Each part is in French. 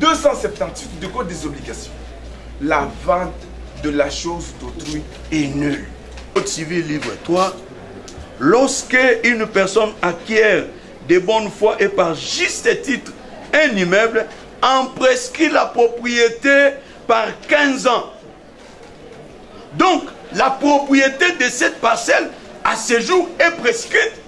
278 du Code des obligations. La vente de la chose d'autrui est nulle. Code civil livre 3. Lorsque une personne acquiert de bonne foi et par juste titre un immeuble, en prescrit la propriété par 15 ans. Donc, la propriété de cette parcelle à ce jour est prescrite.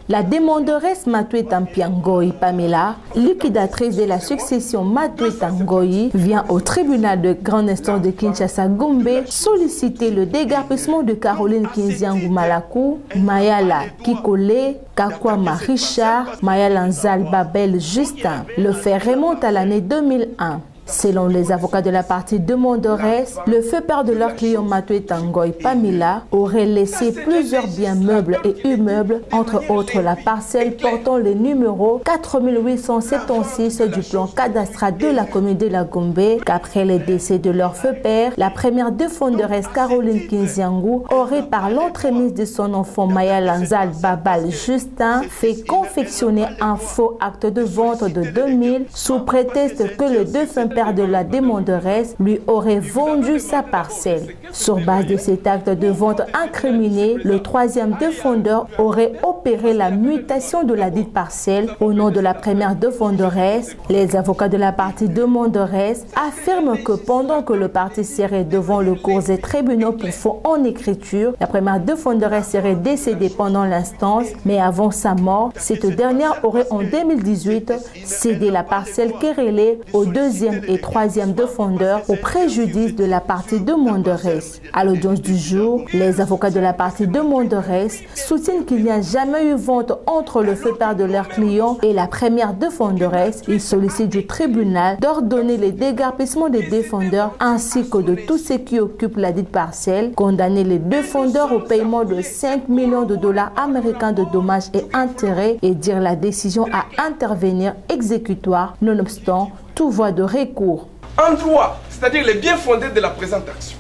La demanderesse Matueta Mpiangoyi Pamela, liquidatrice de la succession Matueta Ngoyi, vient au tribunal de grande instance de Kinshasa Gombe solliciter le dégarpissement de Caroline Kinziangou Malakou, Mayala Kikole, Kakwama Richard, Mayala Nzal Babel Justin. Le fait remonte à l'année 2001. Selon les avocats de la partie demanderesse, le feu père de leur client Matueta Ngoyi Pamela aurait laissé plusieurs biens meubles et immeubles, entre autres la parcelle portant le numéro 4876 du plan cadastral de la commune de la Gombe, qu'après le décès de leur feu père, la première défenderesse Caroline Kinziangou aurait par l'entremise de son enfant Mayala Nzal Babal Justin fait confectionner un faux acte de vente de 2000 sous prétexte que le défunt père de la demanderesse lui aurait vendu sa parcelle. Sur base de cet acte de vente incriminé, le troisième défendeur aurait opéré la mutation de la dite parcelle au nom de la première défenderesse. Les avocats de la partie demanderesse affirment que pendant que le parti serait devant le cours des tribunaux pour faux en écriture, la première défenderesse serait décédée pendant l'instance, mais avant sa mort, cette dernière aurait en 2018 cédé la parcelle querellée au deuxième et troisième défendeur au préjudice de la partie demanderesse. À l'audience du jour, les avocats de la partie demanderesse soutiennent qu'il n'y a jamais eu vente entre le feu père de leur client et la première défenderesse. Ils sollicitent du tribunal d'ordonner le dégarpissement des défendeurs ainsi que de tous ceux qui occupent la dite parcelle, condamner les défendeurs au paiement de 5 millions de dollars américains de dommages et intérêts et dire la décision à intervenir exécutoire, nonobstant toute voie de recours. En droit, c'est-à-dire les biens fondés de la présente action.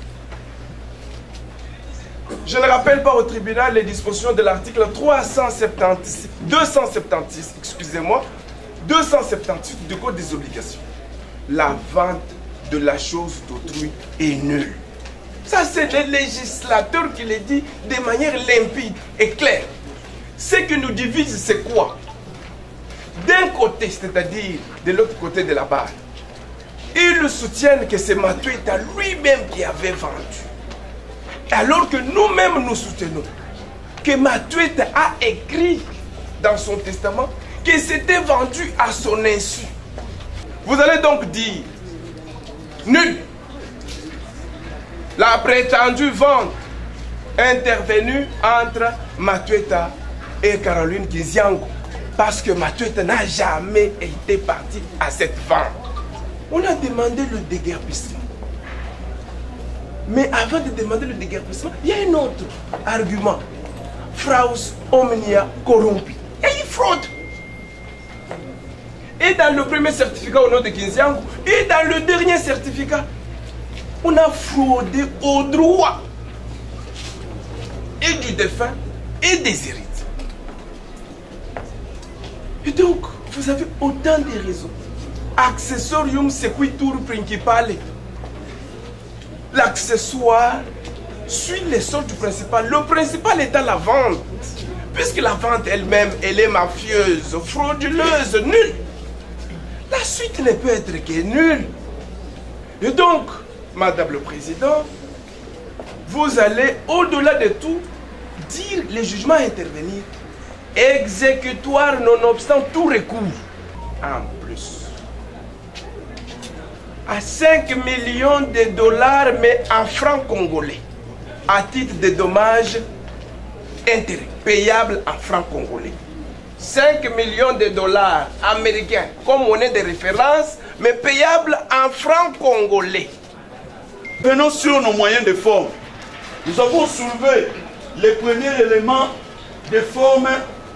Je ne rappelle pas au tribunal les dispositions de l'article 276, 278 du Code des obligations. La vente de la chose d'autrui est nulle. Ça, c'est le législateur qui le dit de manière limpide et claire. Ce qui nous divise, c'est quoi? D'un côté, c'est-à-dire de l'autre côté de la barre, ils soutiennent que c'est Matueta lui-même qui avait vendu. Alors que nous-mêmes nous soutenons que Matueta a écrit dans son testament que c'était vendu à son insu. Vous allez donc dire, nul. La prétendue vente intervenue entre Matueta et Caroline Kinziangou. Parce que Matueta n'a jamais été parti à cette vente. On a demandé le déguerpissement. Mais avant de demander le déguerpissement, il y a un autre argument. Fraus omnia corrompi. Il y a une fraude. Et dans le premier certificat au nom de Kinziangou, et dans le dernier certificat, on a fraudé au droit et du défunt et des héritiers. Et donc, vous avez autant de raisons. Accessorium sequitur principale. L'accessoire suit les sortes du principal. Le principal étant la vente. Puisque la vente elle-même, elle est mafieuse, frauduleuse, nulle. La suite ne peut être que nulle. Et donc, Madame le Président, vous allez au-delà de tout dire les jugements à intervenir. Exécutoire nonobstant tout recours. En plus, à 5 millions de dollars, mais en francs congolais, à titre de dommages intérêts, payables en francs congolais. 5 millions de dollars américains comme monnaie de référence, mais payables en francs congolais. Venons sur nos moyens de forme. Nous avons soulevé les premiers éléments de forme,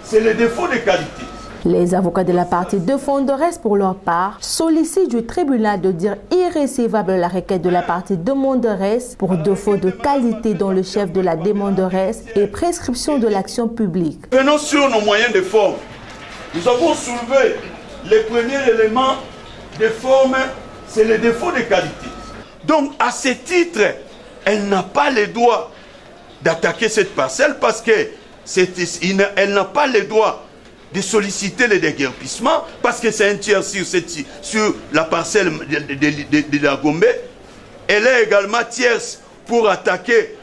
c'est le défaut de qualité. Les avocats de la partie défenderesse, pour leur part, sollicitent du tribunal de dire irrécevable la requête de la partie demanderesse pour défaut de qualité dans le chef de la demanderesse et prescription de l'action publique. Venons sur nos moyens de forme. Nous avons soulevé les premiers éléments de forme, c'est le défaut de qualité. Donc, à ce titre, elle n'a pas le droit d'attaquer cette parcelle parce qu'elle n'a pas le droit de solliciter le déguerpissement parce que c'est un tiers sur la parcelle de la Gombe. Elle est également tierce pour attaquer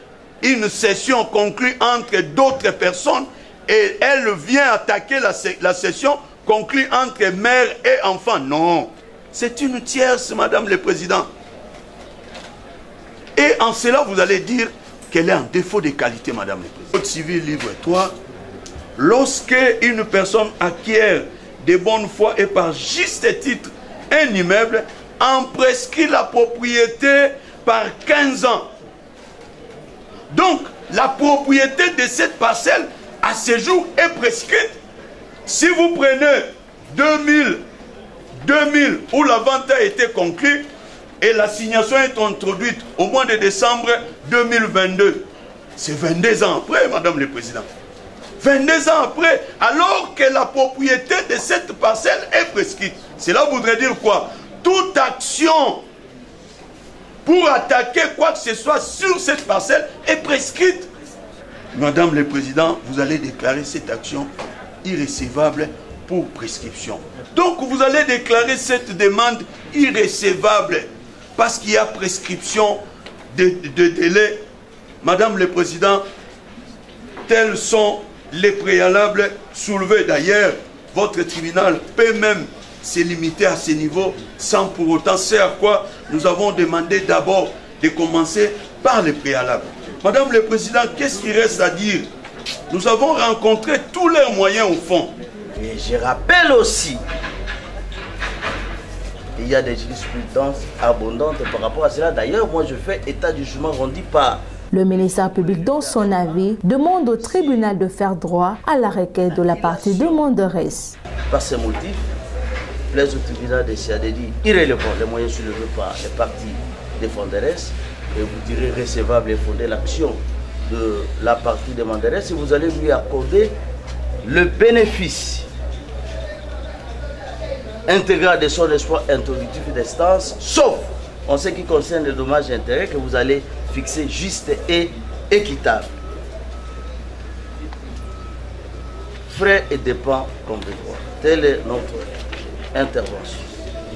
une session conclue entre d'autres personnes et elle vient attaquer la session conclue entre mère et enfant. Non, c'est une tierce, Madame le Président. Et en cela, vous allez dire qu'elle est en défaut de qualité, Madame le Président. Code civil, livre 3, lorsque une personne acquiert de bonne foi et par juste titre un immeuble, en prescrit la propriété par 15 ans. Donc, la propriété de cette parcelle, à ce jour, est prescrite. Si vous prenez 2000 où la vente a été conclue et la signation est introduite au mois de décembre 2022, c'est 22 ans après, Madame le Président. 22 ans après, alors que la propriété de cette parcelle est prescrite. Cela voudrait dire quoi? Toute action pour attaquer quoi que ce soit sur cette parcelle est prescrite. Madame le Président, vous allez déclarer cette action irrécevable pour prescription. Donc vous allez déclarer cette demande irrécevable parce qu'il y a prescription de délai. Madame le Président, tels sont les préalables soulevés. D'ailleurs, votre tribunal peut même se limiter à ce niveau sans pour autant. C'est à quoi nous avons demandé d'abord de commencer par les préalables. Madame le Président, qu'est-ce qu'il reste à dire? Nous avons rencontré tous leurs moyens au fond. Et je rappelle aussi, il y a des jurisprudences abondantes par rapport à cela. D'ailleurs, moi je fais état du jugement rendu par... Le ministère public, dans son avis, demande au tribunal de faire droit à la requête de la partie demanderesse. Par ces motifs, plaise au tribunal de CADD irrélevant les moyens soulevés par les parties défenderesses et vous direz recevable et fondé l'action de la partie demanderesse et vous allez lui accorder le bénéfice intégral de son espoir introductif d'instance, sauf en ce qui concerne les dommages et intérêts que vous allez fixer juste et équitable. Frais et dépenses comme devoir. Telle est notre intervention.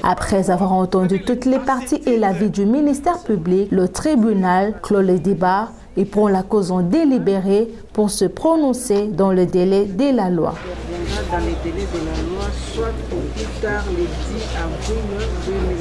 Après avoir entendu toutes les parties et l'avis du ministère public, le tribunal clôt le débat et prend la cause en délibéré pour se prononcer dans le délai de la loi. Dans les délais de la loi, soit au plus tard le 10 avril 2020.